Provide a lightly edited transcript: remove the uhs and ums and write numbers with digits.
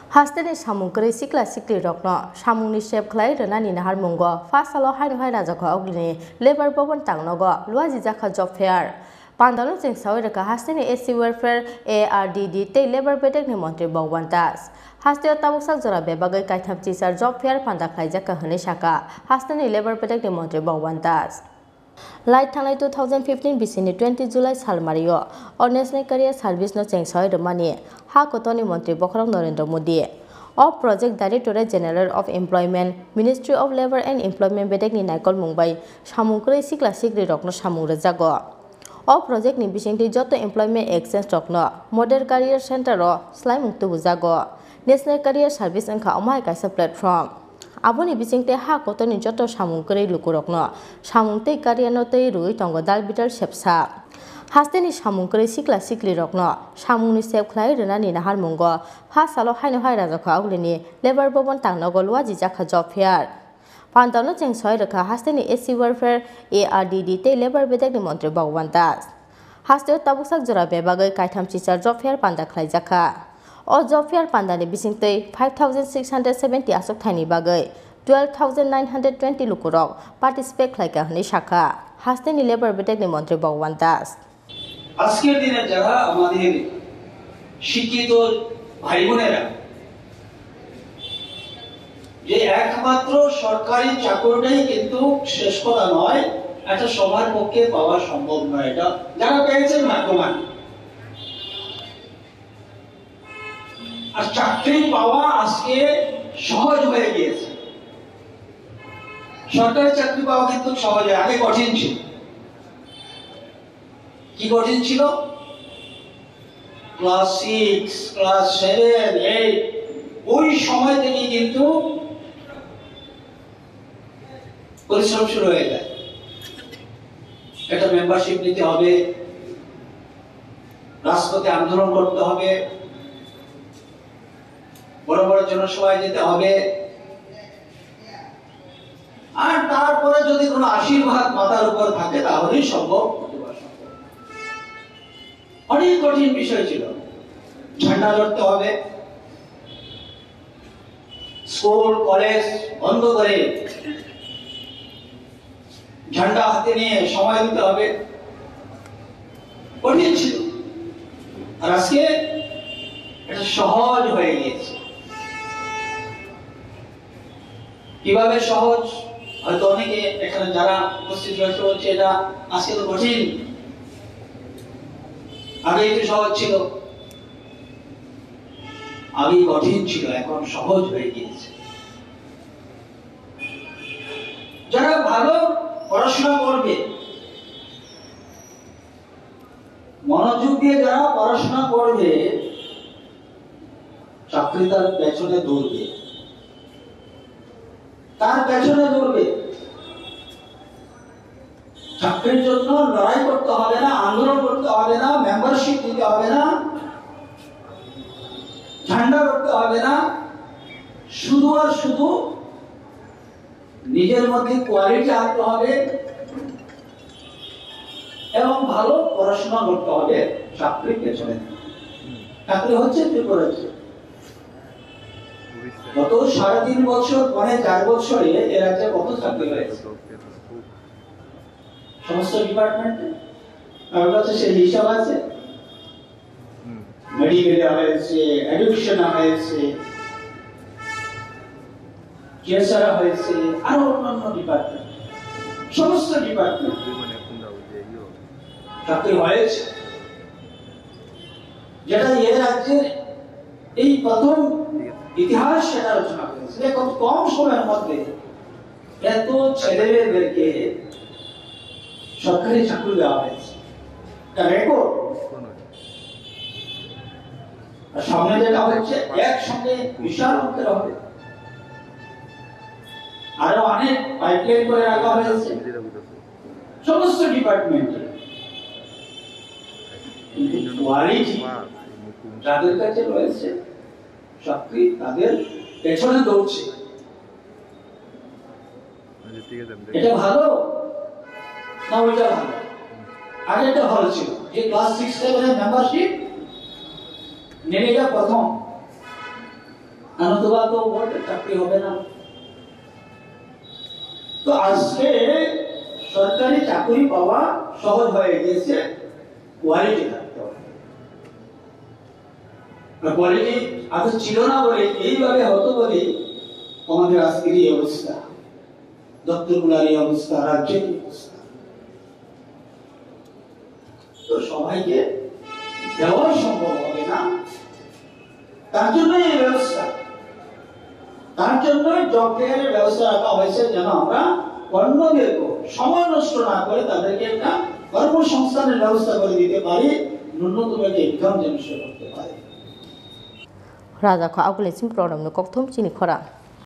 Hasteni Samung Sikla Siklirokno Samungni chef Rwnani Naharmungo Phasalo Khlaijakha Oglini labor bobon tangnogo CHINI job fair Pandalo jeng sawiraka Hasteni AC welfare ARDD te labor bedek ni montri bogwantas Hasteo tabuksak jora bebagai kaitham teacher job fair panda Khlaijakha hone saka Hasteni labor bedek ni montri bogwantas Light Thanai 2015 BCN 20 July Salmario or National Career Service no Cheng Soy Rwnani Ha Kotoni Montri KHORANG Narendra Modi of Project Director General of Employment Ministry of Labor and Employment Bedek ni Naikol Mumbai Samung Sikla Siklirokno Samung Jago of Project ni Bisingti Joto Employment Exchange Rokno Modern Career Center ro Slaimung tu Jago National Career Service and Omai Kaisa platform Aboni bisingte ha kotoni joto samung lukurokno samung tei kariano tei rui tongo dalbital sepsa Hasteni samung sikla siklirokno samungni chef Rwnani Naharmungo Phasalo Khlaijakha Oglini labor bobon tangnogo CHINI job fair Pandalo jeng soiraka Hasteni AC welfare ARDD te labor bedek ni montri bogwantas Hasteo tabuksak jora bebagai kaitham teacher job fair panda Khlaijakha O job fair pandani bisingtei 5,670 asok thaini bagai 12,920 lukurok participate khlaika hne shaka Hasteni labor bedek ni montri bogwantas আজকের দিনে যারা আমাদের শিক্ষিত ভাই বোনেরা যে একমাত্র সরকারি চাকরিটাই কিন্তু শেষ কথা নয় এটা সবার পক্ষে পাওয়া সম্ভব নয় এটা যারা পেয়েছেন ভাগ্যবান আর চাকরি পাওয়া আজকে সহজ হয়ে গিয়েছে সরকারি চাকরি পাওয়া কিন্তু সহজ আগে কঠিন ছিল কি কঠিন ছিল ক্লাস 6 ক্লাস 7 8 ওই সময় থেকে কিন্তু পরিশ্রম শুরু হয়ে যায় একটা মেম্বারশিপ নিতে হবে রাজপথে আন্দোলন করতে হবে বড় বড় জনসভায় যেতে হবে আর তারপরে যদি কোনো আশীর্বাদ মাথার উপর থাকে তাহলেই সম্ভব অনেক কঠিন বিষয় ছিল ঝান্ডা লড়তে হবে স্কুল কলেজ বন্ধ করে ঝান্ডা হাতে নিয়ে সময় দিতে হবে কঠিন ছিল আর আজকে এটা সহজ হয়ে গিয়েছে কিভাবে সহজ হয়তো অনেকে এখানে যারা উপস্থিত রয়েছে বলছে এটা আজকে তো কঠিন আগে একটু সহজ ছিল আগে কঠিন ছিল এখন সহজ হয়ে গিয়েছে যারা ভালো পড়াশোনা করবে মনোযোগ দিয়ে যারা পড়াশোনা করবে চাকরি তার পেছনে দৌড়বে চাকরির জন্য লড়াই করতে হবে না আন্দোলন করতে হবে না মেম্বারশিপ দিতে হবে না ঝান্ডা করতে হবে না শুধু আর শুধু নিজের মধ্যে কোয়ালিটি আনতে হবে এবং ভালো পড়াশোনা করতে হবে চাকরির পেছনে চাকরি হচ্ছে ত্রিপুরা গত 3.5 বছর পরে 4 বছরে এর রাজ্যে কত চাকরি হয়েছে সমস্ত ডিপার্টমেন্টে আমার কাছে সেই হিসাব আছে মেডিকেল হয়েছে এডুকেশন হয়েছে কেসার হয়েছে আর অন্যান্য ডিপার্টমেন্ট সমস্ত ডিপার্টমেন্ট চাকরি হয়েছে যেটা এর রাজ্যের এই প্রথম ইতিহাস সেটা আলোচনা করেছে কত কম সময়ের মধ্যে এত ছেলেমেয়েদেরকে সরকারি চাকরি দেওয়া হয়েছে রেকর্ড সামনে যেটা হচ্ছে একসঙ্গে বিশাল অঙ্কের হবে আরো অনেক পাইপলাইন করে রাখা হয়েছে সমস্ত ডিপার্টমেন্টে কোয়ালিটি যাদের কাছে রয়েছে চাকরি তাদের পেছনে দৌড়ছে এটা ভালো না ওইটা ভালো আগেটা ভালো ছিল যে ক্লাস 6 7 এর মেম্বারশিপ নেমেটা প্রথম নতুবা তো চাকরি হবে না। তো আজকে সরকারি চাকরি পাওয়া সহজ হয়ে গেছে, কোয়ালিটি থাকতে হবে। কোয়ালিটি আগে ছিল না বলে এইভাবে হতো বলে আমাদের আজকের এই অবস্থা, দপ্তরগুলোর এই অবস্থা, রাজ্যের অবস্থা। তো সবাইকে দেওয়া সম্ভব হবে না, তার জন্য এই ব্যবস্থা, তার জন্য জব ফেয়ারের ব্যবস্থা রাখা হয়েছে, যেন আমরা অন্যদেরকে সময় নষ্ট না করে তাদেরকে একটা কর্মসংস্থানের ব্যবস্থা করে দিতে পারি, ন্যূনতম একটা ইনকাম যেন সে করতে পারে। রাজাখা আগুলিসিম প্রণাম কক্থম চিনি খোরাং।